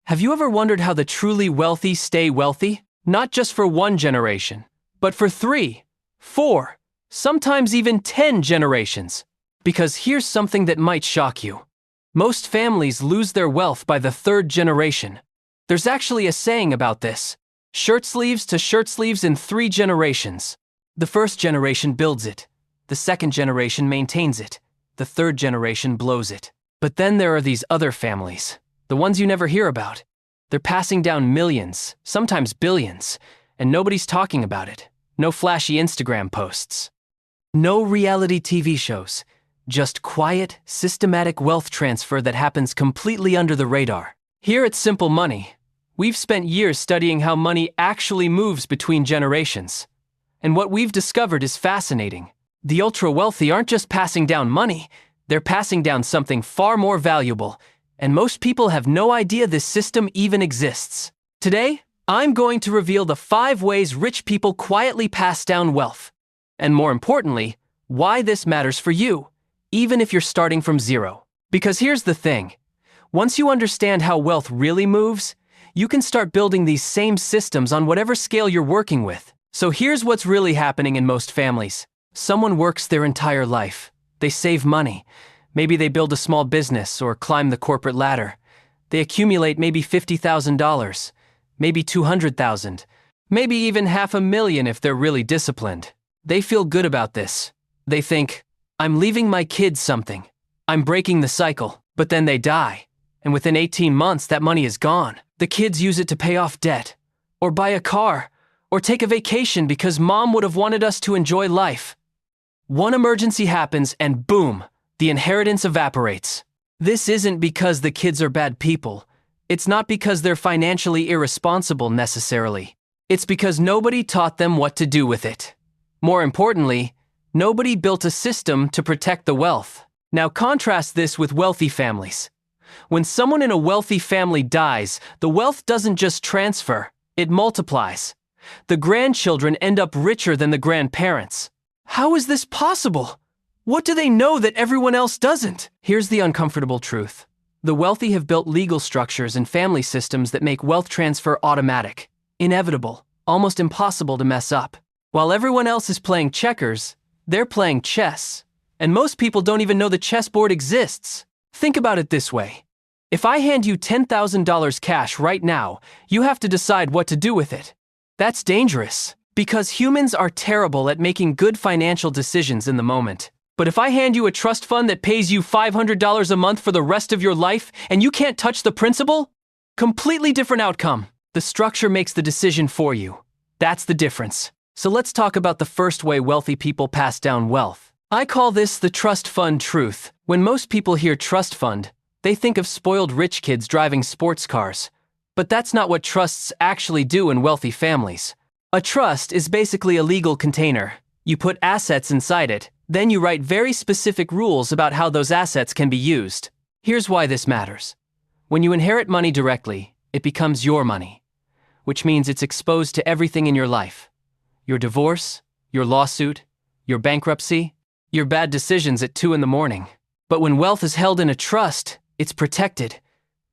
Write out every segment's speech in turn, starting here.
Have you ever wondered how the truly wealthy stay wealthy? Not just for one generation, but for 3, 4, sometimes even 10 generations. Because here's something that might shock you. Most families lose their wealth by the 3rd generation. There's actually a saying about this. Shirt sleeves to shirt sleeves in 3 generations. The 1st generation builds it. The 2nd generation maintains it. The 3rd generation blows it. But then there are these other families, the ones you never hear about. They're passing down millions, sometimes billions, and nobody's talking about it. No flashy Instagram posts. No reality TV shows. Just quiet, systematic wealth transfer that happens completely under the radar. Here at Simple Money, we've spent years studying how money actually moves between generations. And what we've discovered is fascinating. The ultra-wealthy aren't just passing down money, they're passing down something far more valuable, and most people have no idea this system even exists. Today, I'm going to reveal the 5 ways rich people quietly pass down wealth. And more importantly, why this matters for you, even if you're starting from zero. Because here's the thing. Once you understand how wealth really moves, you can start building these same systems on whatever scale you're working with. So here's what's really happening in most families. Someone works their entire life. They save money. Maybe they build a small business or climb the corporate ladder. They accumulate maybe $50,000, maybe $200,000, maybe even $500,000 if they're really disciplined. They feel good about this. They think, I'm leaving my kids something. I'm breaking the cycle. But then they die. And within 18 months, that money is gone. The kids use it to pay off debt, or buy a car, or take a vacation because mom would have wanted us to enjoy life. One emergency happens and boom, the inheritance evaporates. This isn't because the kids are bad people. It's not because they're financially irresponsible necessarily. It's because nobody taught them what to do with it. More importantly, nobody built a system to protect the wealth. Now contrast this with wealthy families. When someone in a wealthy family dies, the wealth doesn't just transfer, it multiplies. The grandchildren end up richer than the grandparents. How is this possible? What do they know that everyone else doesn't? Here's the uncomfortable truth. The wealthy have built legal structures and family systems that make wealth transfer automatic, inevitable, almost impossible to mess up. While everyone else is playing checkers, they're playing chess. And most people don't even know the chessboard exists. Think about it this way. If I hand you $10,000 cash right now, you have to decide what to do with it. That's dangerous, because humans are terrible at making good financial decisions in the moment. But if I hand you a trust fund that pays you $500 a month for the rest of your life and you can't touch the principal, completely different outcome. The structure makes the decision for you. That's the difference. So let's talk about the first way wealthy people pass down wealth. I call this the trust fund truth. When most people hear trust fund, they think of spoiled rich kids driving sports cars. But that's not what trusts actually do in wealthy families. A trust is basically a legal container. You put assets inside it, then you write very specific rules about how those assets can be used. Here's why this matters. When you inherit money directly, it becomes your money, which means it's exposed to everything in your life. Your divorce, your lawsuit, your bankruptcy, your bad decisions at 2 a.m. But when wealth is held in a trust, it's protected,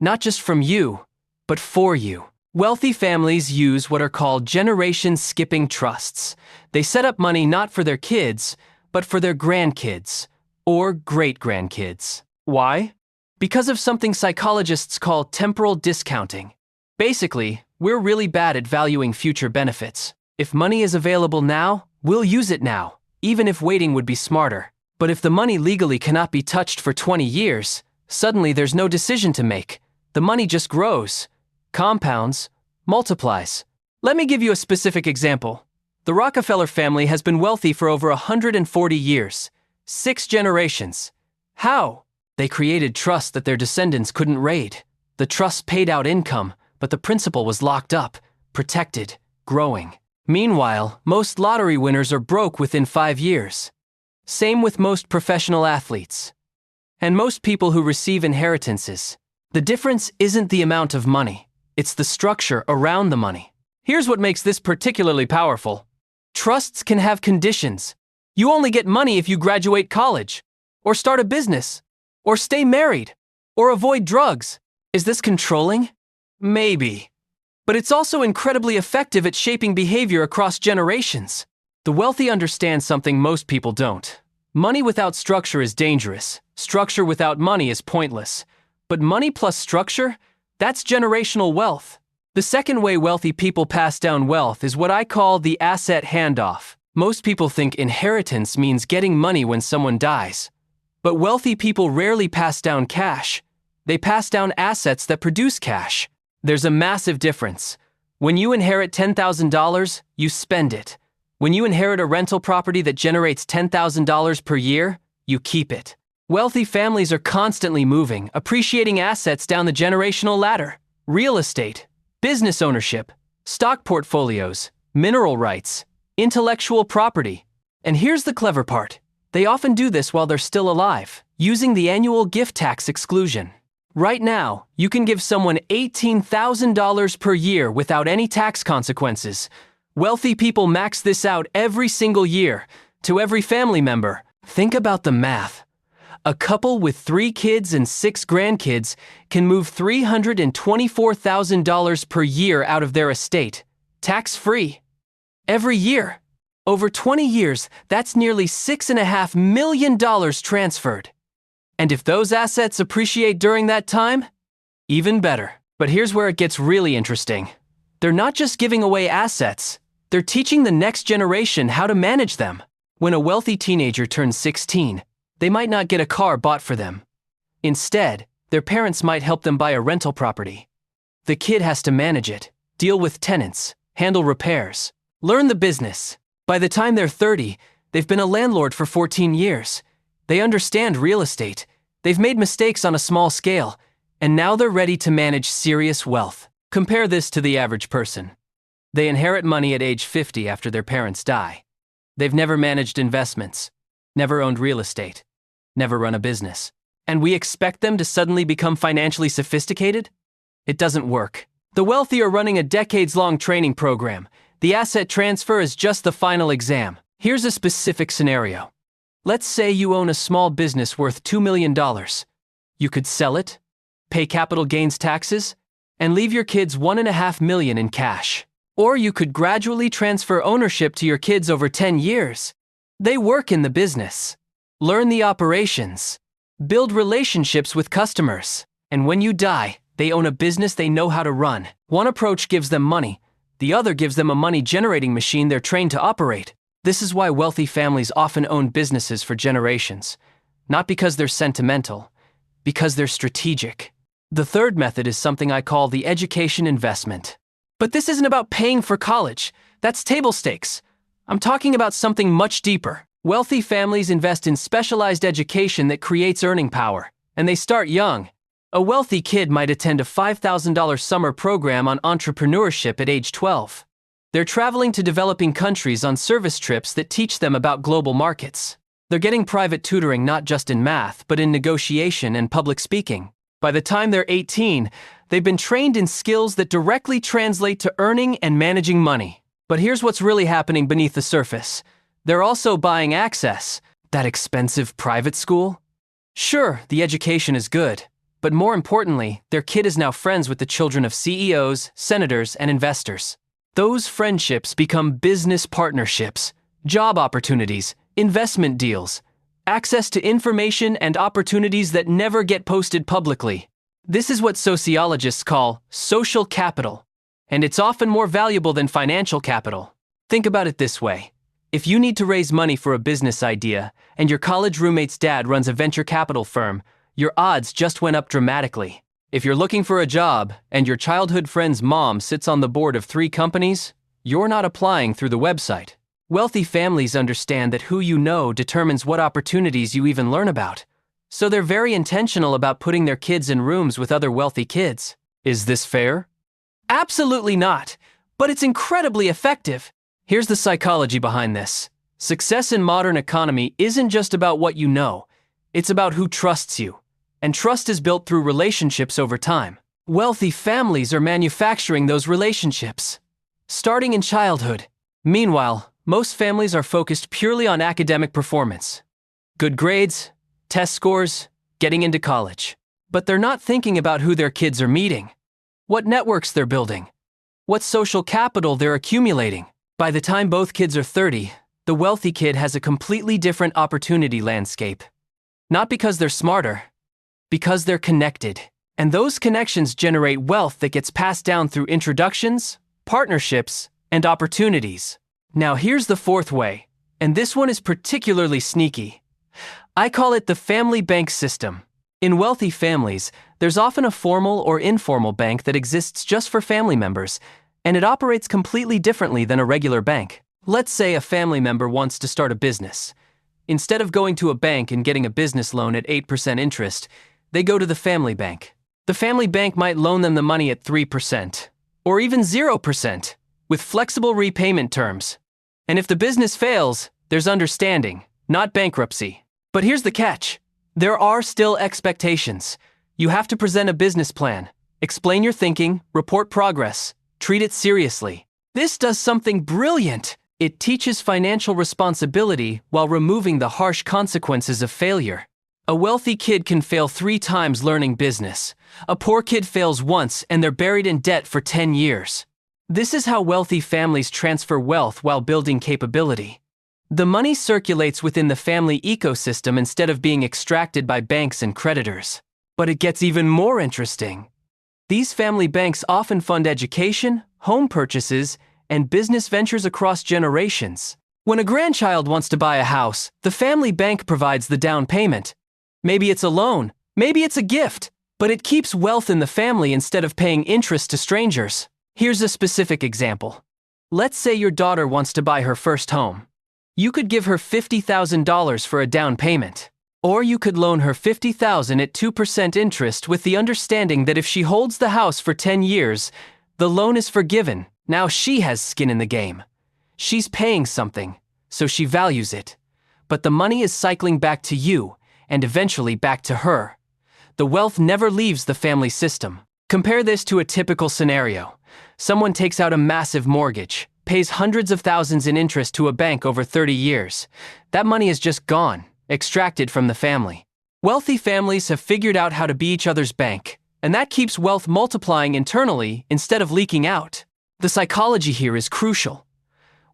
not just from you, but for you. Wealthy families use what are called generation-skipping trusts. They set up money not for their kids, but for their grandkids, or great-grandkids. Why? Because of something psychologists call temporal discounting. Basically, we're really bad at valuing future benefits. If money is available now, we'll use it now, even if waiting would be smarter. But if the money legally cannot be touched for 20 years, suddenly there's no decision to make. The money just grows, compounds, multiplies. Let me give you a specific example. The Rockefeller family has been wealthy for over 140 years, 6 generations. How? They created trusts that their descendants couldn't raid. The trusts paid out income, but the principal was locked up, protected, growing. Meanwhile, most lottery winners are broke within 5 years. Same with most professional athletes. And most people who receive inheritances. The difference isn't the amount of money, it's the structure around the money. Here's what makes this particularly powerful. Trusts can have conditions. You only get money if you graduate college, or start a business, or stay married, or avoid drugs. Is this controlling? Maybe. But it's also incredibly effective at shaping behavior across generations. The wealthy understand something most people don't. Money without structure is dangerous. Structure without money is pointless. But money plus structure? That's generational wealth. The second way wealthy people pass down wealth is what I call the asset handoff. Most people think inheritance means getting money when someone dies. But wealthy people rarely pass down cash. They pass down assets that produce cash. There's a massive difference. When you inherit $10,000, you spend it. When you inherit a rental property that generates $10,000 per year, you keep it. Wealthy families are constantly moving, appreciating assets down the generational ladder. Real estate, business ownership, stock portfolios, mineral rights, intellectual property. And here's the clever part. They often do this while they're still alive, using the annual gift tax exclusion. Right now, you can give someone $18,000 per year without any tax consequences. Wealthy people max this out every single year, to every family member. Think about the math. A couple with 3 kids and 6 grandkids can move $324,000 per year out of their estate, tax-free. Every year. Over 20 years, that's nearly $6.5 million transferred. And if those assets appreciate during that time, even better. But here's where it gets really interesting. They're not just giving away assets, they're teaching the next generation how to manage them. When a wealthy teenager turns 16, they might not get a car bought for them. Instead, their parents might help them buy a rental property. The kid has to manage it, deal with tenants, handle repairs, learn the business. By the time they're 30, they've been a landlord for 14 years. They understand real estate. They've made mistakes on a small scale, and now they're ready to manage serious wealth. Compare this to the average person. They inherit money at age 50 after their parents die. They've never managed investments, never owned real estate, never run a business. And we expect them to suddenly become financially sophisticated? It doesn't work. The wealthy are running a decades-long training program. The asset transfer is just the final exam. Here's a specific scenario. Let's say you own a small business worth $2 million. You could sell it, pay capital gains taxes, and leave your kids $1.5 million in cash. Or you could gradually transfer ownership to your kids over 10 years. They work in the business, learn the operations, build relationships with customers, and when you die, they own a business they know how to run. One approach gives them money, the other gives them a money-generating machine they're trained to operate. This is why wealthy families often own businesses for generations. Not because they're sentimental, because they're strategic. The third method is something I call the education investment. But this isn't about paying for college. That's table stakes. I'm talking about something much deeper. Wealthy families invest in specialized education that creates earning power, and they start young. A wealthy kid might attend a $5,000 summer program on entrepreneurship at age 12. They're traveling to developing countries on service trips that teach them about global markets. They're getting private tutoring not just in math, but in negotiation and public speaking. By the time they're 18, they've been trained in skills that directly translate to earning and managing money. But here's what's really happening beneath the surface. They're also buying Access, that expensive private school. Sure, the education is good, but more importantly, their kid is now friends with the children of CEOs, senators, and investors. Those friendships become business partnerships, job opportunities, investment deals, access to information and opportunities that never get posted publicly. This is what sociologists call social capital, and it's often more valuable than financial capital. Think about it this way. If you need to raise money for a business idea, and your college roommate's dad runs a venture capital firm, your odds just went up dramatically. If you're looking for a job, and your childhood friend's mom sits on the board of 3 companies, you're not applying through the website. Wealthy families understand that who you know determines what opportunities you even learn about. So they're very intentional about putting their kids in rooms with other wealthy kids. Is this fair? Absolutely not, but it's incredibly effective. Here's the psychology behind this. Success in modern economy isn't just about what you know, it's about who trusts you. And trust is built through relationships over time. Wealthy families are manufacturing those relationships, starting in childhood. Meanwhile, most families are focused purely on academic performance. Good grades, test scores, getting into college. But they're not thinking about who their kids are meeting. what networks they're building, what social capital they're accumulating. By the time both kids are 30, the wealthy kid has a completely different opportunity landscape. Not because they're smarter, because they're connected. And those connections generate wealth that gets passed down through introductions, partnerships, and opportunities. Now here's the fourth way, and this one is particularly sneaky. I call it the family bank system. In wealthy families, there's often a formal or informal bank that exists just for family members, and it operates completely differently than a regular bank. Let's say a family member wants to start a business. Instead of going to a bank and getting a business loan at 8% interest, they go to the family bank. The family bank might loan them the money at 3%, or even 0%, with flexible repayment terms. And if the business fails, there's understanding, not bankruptcy. But here's the catch. There are still expectations. You have to present a business plan, explain your thinking, report progress, treat it seriously. This does something brilliant. It teaches financial responsibility while removing the harsh consequences of failure. A wealthy kid can fail 3 times learning business. A poor kid fails once and they're buried in debt for 10 years. This is how wealthy families transfer wealth while building capability. The money circulates within the family ecosystem instead of being extracted by banks and creditors. But it gets even more interesting. These family banks often fund education, home purchases, and business ventures across generations. When a grandchild wants to buy a house, the family bank provides the down payment. Maybe it's a loan, maybe it's a gift, but it keeps wealth in the family instead of paying interest to strangers. Here's a specific example. Let's say your daughter wants to buy her first home. You could give her $50,000 for a down payment. Or you could loan her $50,000 at 2% interest with the understanding that if she holds the house for 10 years, the loan is forgiven. Now she has skin in the game. She's paying something, so she values it. But the money is cycling back to you, and eventually back to her. The wealth never leaves the family system. Compare this to a typical scenario. Someone takes out a massive mortgage, pays hundreds of thousands in interest to a bank over 30 years. That money is just gone, extracted from the family. Wealthy families have figured out how to be each other's bank, and that keeps wealth multiplying internally instead of leaking out. The psychology here is crucial.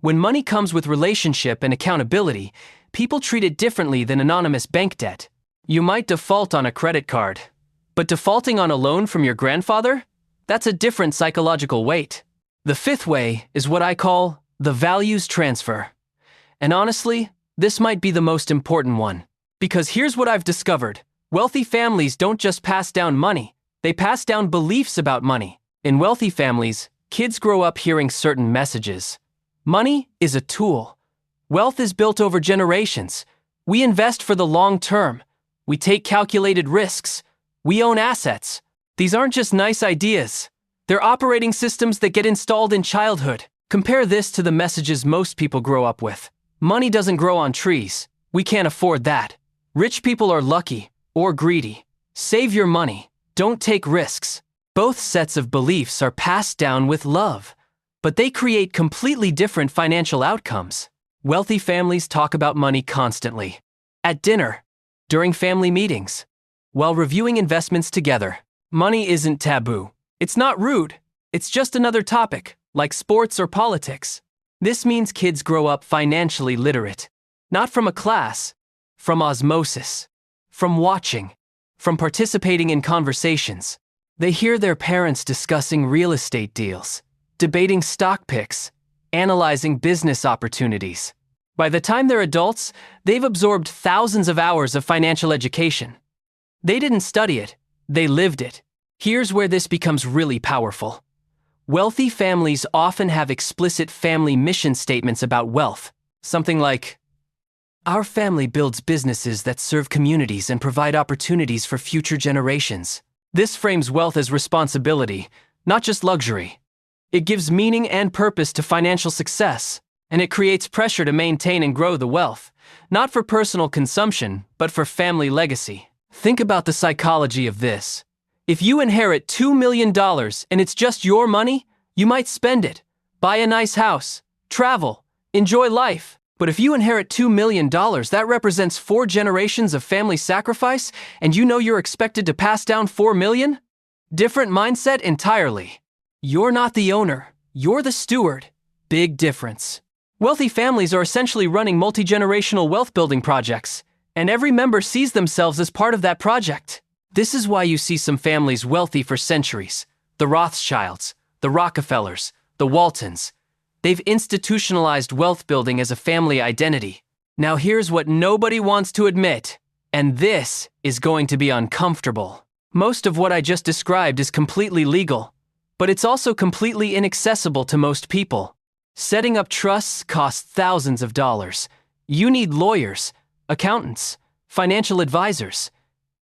When money comes with relationship and accountability, people treat it differently than anonymous bank debt. You might default on a credit card, but defaulting on a loan from your grandfather? That's a different psychological weight. The fifth way is what I call the values transfer. And honestly, this might be the most important one. Because here's what I've discovered. Wealthy families don't just pass down money, they pass down beliefs about money. In wealthy families, kids grow up hearing certain messages. Money is a tool. Wealth is built over generations. We invest for the long term. We take calculated risks. We own assets. These aren't just nice ideas. They're operating systems that get installed in childhood. Compare this to the messages most people grow up with. Money doesn't grow on trees. We can't afford that. Rich people are lucky or greedy. Save your money. Don't take risks. Both sets of beliefs are passed down with love, but they create completely different financial outcomes. Wealthy families talk about money constantly. At dinner, during family meetings, while reviewing investments together. Money isn't taboo. It's not rude. It's just another topic, like sports or politics. This means kids grow up financially literate. Not from a class, from osmosis, from watching, from participating in conversations. They hear their parents discussing real estate deals, debating stock picks, analyzing business opportunities. By the time they're adults, they've absorbed thousands of hours of financial education. They didn't study it, they lived it. Here's where this becomes really powerful. Wealthy families often have explicit family mission statements about wealth. Something like, "Our family builds businesses that serve communities and provide opportunities for future generations." This frames wealth as responsibility, not just luxury. It gives meaning and purpose to financial success, and it creates pressure to maintain and grow the wealth, not for personal consumption, but for family legacy. Think about the psychology of this. If you inherit $2 million and it's just your money, you might spend it, buy a nice house, travel, enjoy life. But if you inherit $2 million, that represents 4 generations of family sacrifice, and you know you're expected to pass down $4 million? Different mindset entirely. You're not the owner, you're the steward. Big difference. Wealthy families are essentially running multi-generational wealth-building projects, and every member sees themselves as part of that project. This is why you see some families wealthy for centuries. The Rothschilds, the Rockefellers, the Waltons. They've institutionalized wealth building as a family identity. Now here's what nobody wants to admit, and this is going to be uncomfortable. Most of what I just described is completely legal, but it's also completely inaccessible to most people. Setting up trusts costs thousands of dollars. You need lawyers, accountants, financial advisors.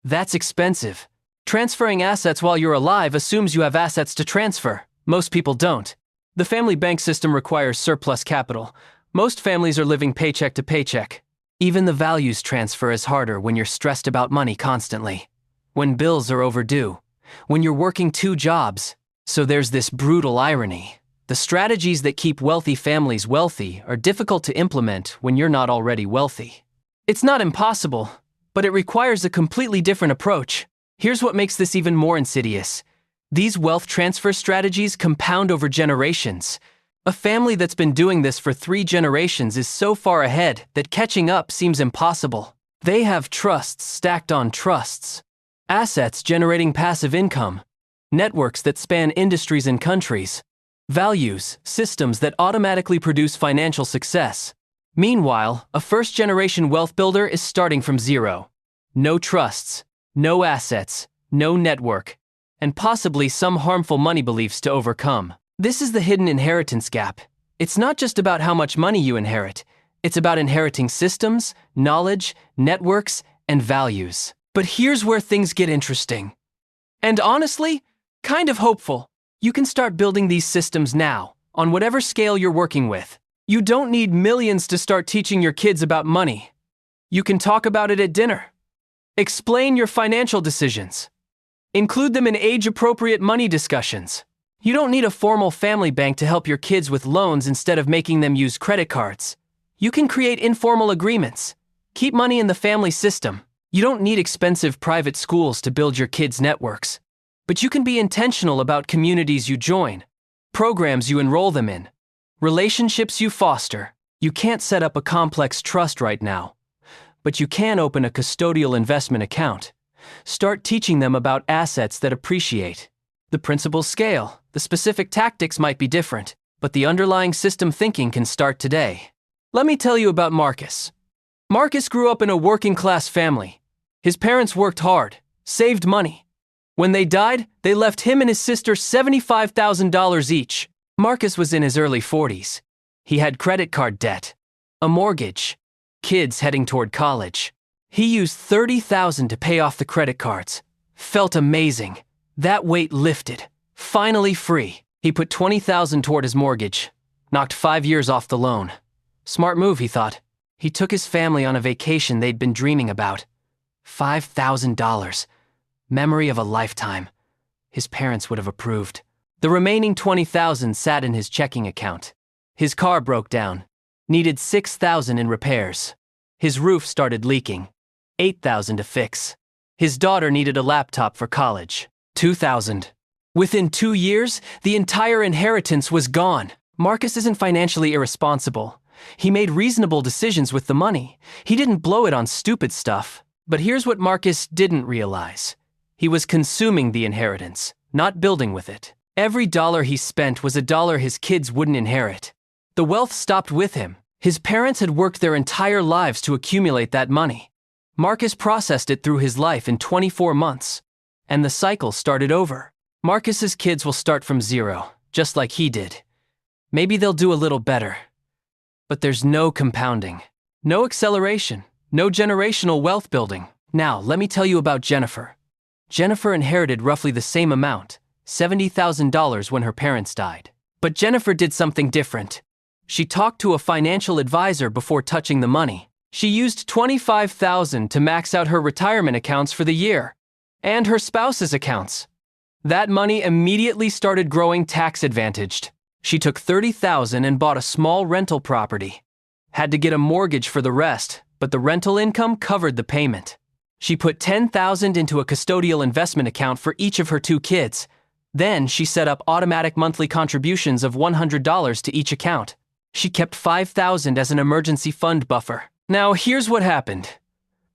That's expensive. Transferring assets while you're alive assumes you have assets to transfer. Most people don't. The family bank system requires surplus capital. Most families are living paycheck to paycheck. Even the values transfer is harder when you're stressed about money constantly. When bills are overdue. When you're working 2 jobs. So there's this brutal irony. The strategies that keep wealthy families wealthy are difficult to implement when you're not already wealthy. It's not impossible, but it requires a completely different approach. Here's what makes this even more insidious. These wealth transfer strategies compound over generations. A family that's been doing this for 3 generations is so far ahead that catching up seems impossible. They have trusts stacked on trusts. Assets generating passive income. Networks that span industries and countries. Values, systems that automatically produce financial success. Meanwhile, a first-generation wealth builder is starting from zero. No trusts, no assets, no network, and possibly some harmful money beliefs to overcome. This is the hidden inheritance gap. It's not just about how much money you inherit. It's about inheriting systems, knowledge, networks, and values. But here's where things get interesting. And honestly, kind of hopeful. You can start building these systems now, on whatever scale you're working with. You don't need millions to start teaching your kids about money. You can talk about it at dinner. Explain your financial decisions. Include them in age-appropriate money discussions. You don't need a formal family bank to help your kids with loans instead of making them use credit cards. You can create informal agreements. Keep money in the family system. You don't need expensive private schools to build your kids' networks. But you can be intentional about communities you join, programs you enroll them in, relationships you foster. You can't set up a complex trust right now, but you can open a custodial investment account. Start teaching them about assets that appreciate. The principles scale, the specific tactics might be different, but the underlying system thinking can start today. Let me tell you about Marcus. Marcus grew up in a working-class family. His parents worked hard, saved money. When they died, they left him and his sister $75,000 each. Marcus was in his early 40s. He had credit card debt, a mortgage, kids heading toward college. He used $30,000 to pay off the credit cards. Felt amazing. That weight lifted. Finally free. He put $20,000 toward his mortgage. Knocked 5 years off the loan. Smart move, he thought. He took his family on a vacation they'd been dreaming about. $5,000. Memory of a lifetime. His parents would have approved. The remaining $20,000 sat in his checking account. His car broke down. Needed $6,000 in repairs. His roof started leaking. $8,000 to fix. His daughter needed a laptop for college. $2,000. Within 2 years, the entire inheritance was gone. Marcus isn't financially irresponsible. He made reasonable decisions with the money. He didn't blow it on stupid stuff. But here's what Marcus didn't realize. He was consuming the inheritance, not building with it. Every dollar he spent was a dollar his kids wouldn't inherit. The wealth stopped with him. His parents had worked their entire lives to accumulate that money. Marcus processed it through his life in 24 months. And the cycle started over. Marcus's kids will start from zero, just like he did. Maybe they'll do a little better. But there's no compounding, no acceleration, no generational wealth building. Now, let me tell you about Jennifer. Jennifer inherited roughly the same amount, $70,000 when her parents died. But Jennifer did something different. She talked to a financial advisor before touching the money. She used $25,000 to max out her retirement accounts for the year, and her spouse's accounts. That money immediately started growing tax-advantaged. She took $30,000 and bought a small rental property. Had to get a mortgage for the rest, but the rental income covered the payment. She put $10,000 into a custodial investment account for each of her 2 kids. Then she set up automatic monthly contributions of $100 to each account. She kept $5,000 as an emergency fund buffer. Now here's what happened.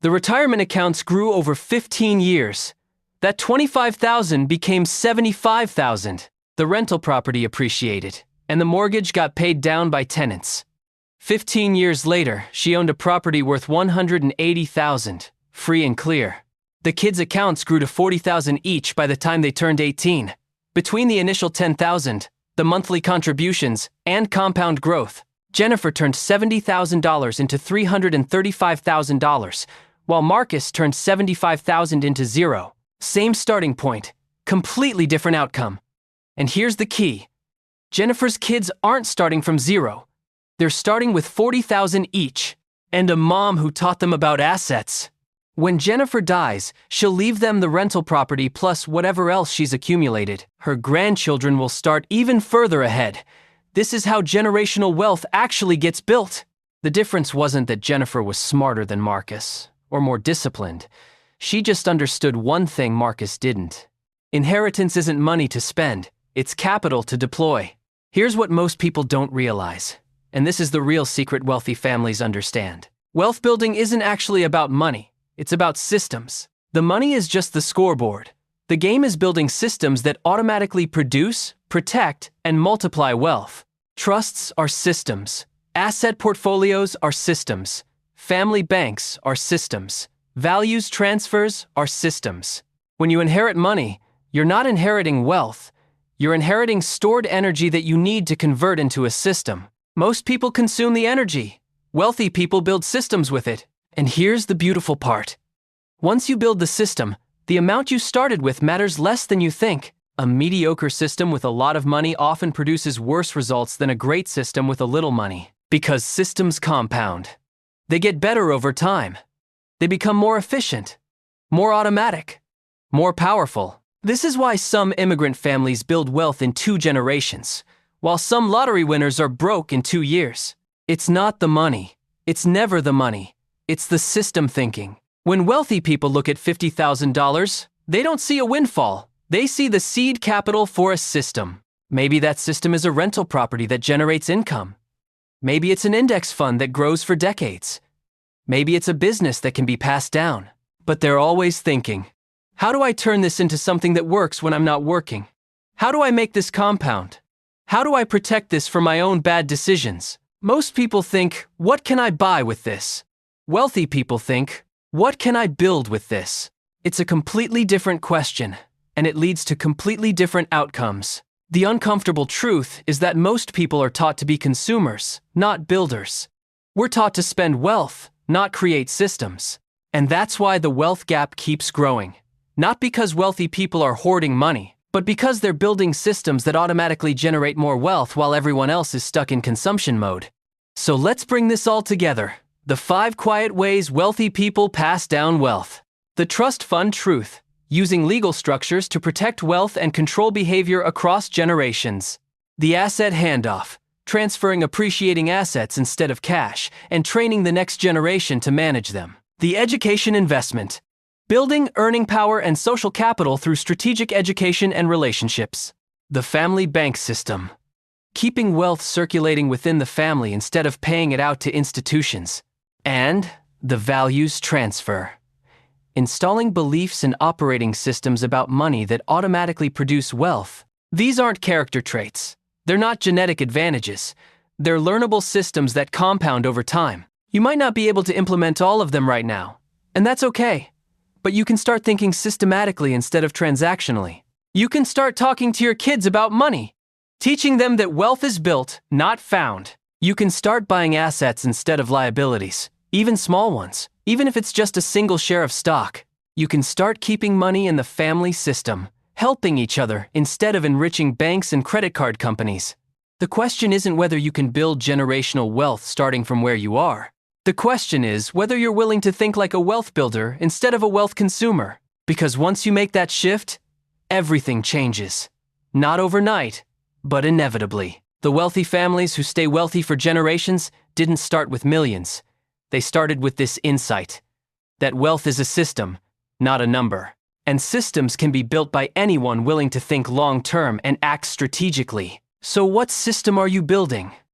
The retirement accounts grew over 15 years. That $25,000 became $75,000. The rental property appreciated, and the mortgage got paid down by tenants. 15 years later, she owned a property worth $180,000, free and clear. The kids' accounts grew to $40,000 each by the time they turned 18. Between the initial $10,000, the monthly contributions, and compound growth, Jennifer turned $70,000 into $335,000, while Marcus turned $75,000 into zero. Same starting point, completely different outcome. And here's the key. Jennifer's kids aren't starting from zero. They're starting with $40,000 each, and a mom who taught them about assets. When Jennifer dies, she'll leave them the rental property plus whatever else she's accumulated. Her grandchildren will start even further ahead. This is how generational wealth actually gets built. The difference wasn't that Jennifer was smarter than Marcus, or more disciplined. She just understood one thing Marcus didn't. Inheritance isn't money to spend, it's capital to deploy. Here's what most people don't realize, and this is the real secret wealthy families understand. Wealth building isn't actually about money, it's about systems. The money is just the scoreboard. The game is building systems that automatically produce, protect, and multiply wealth. Trusts are systems. Asset portfolios are systems. Family banks are systems. Values transfers are systems. When you inherit money, you're not inheriting wealth. You're inheriting stored energy that you need to convert into a system. Most people consume the energy. Wealthy people build systems with it. And here's the beautiful part. Once you build the system, the amount you started with matters less than you think. A mediocre system with a lot of money often produces worse results than a great system with a little money. Because systems compound. They get better over time. They become more efficient, more automatic, more powerful. This is why some immigrant families build wealth in 2 generations, while some lottery winners are broke in 2 years. It's not the money. It's never the money. It's the system thinking. When wealthy people look at $50,000, they don't see a windfall. They see the seed capital for a system. Maybe that system is a rental property that generates income. Maybe it's an index fund that grows for decades. Maybe it's a business that can be passed down. But they're always thinking, how do I turn this into something that works when I'm not working? How do I make this compound? How do I protect this from my own bad decisions? Most people think, what can I buy with this? Wealthy people think, what can I build with this? It's a completely different question, and it leads to completely different outcomes. The uncomfortable truth is that most people are taught to be consumers, not builders. We're taught to spend wealth, not create systems. And that's why the wealth gap keeps growing. Not because wealthy people are hoarding money, but because they're building systems that automatically generate more wealth while everyone else is stuck in consumption mode. So let's bring this all together. The 5 quiet ways wealthy people pass down wealth. The trust fund truth. Using legal structures to protect wealth and control behavior across generations. The asset handoff. Transferring appreciating assets instead of cash, and training the next generation to manage them. The education investment. Building earning power and social capital through strategic education and relationships. The family bank system. Keeping wealth circulating within the family instead of paying it out to institutions. And the values transfer. Installing beliefs and operating systems about money that automatically produce wealth. These aren't character traits. They're not genetic advantages. They're learnable systems that compound over time. You might not be able to implement all of them right now, and that's okay. But you can start thinking systematically instead of transactionally. You can start talking to your kids about money, teaching them that wealth is built, not found. You can start buying assets instead of liabilities, even small ones, even if it's just a single share of stock. You can start keeping money in the family system, helping each other instead of enriching banks and credit card companies. The question isn't whether you can build generational wealth starting from where you are. The question is whether you're willing to think like a wealth builder instead of a wealth consumer. Because once you make that shift, everything changes. Not overnight, but inevitably. The wealthy families who stay wealthy for generations didn't start with millions. They started with this insight. that wealth is a system, not a number. And systems can be built by anyone willing to think long-term and act strategically. So what system are you building?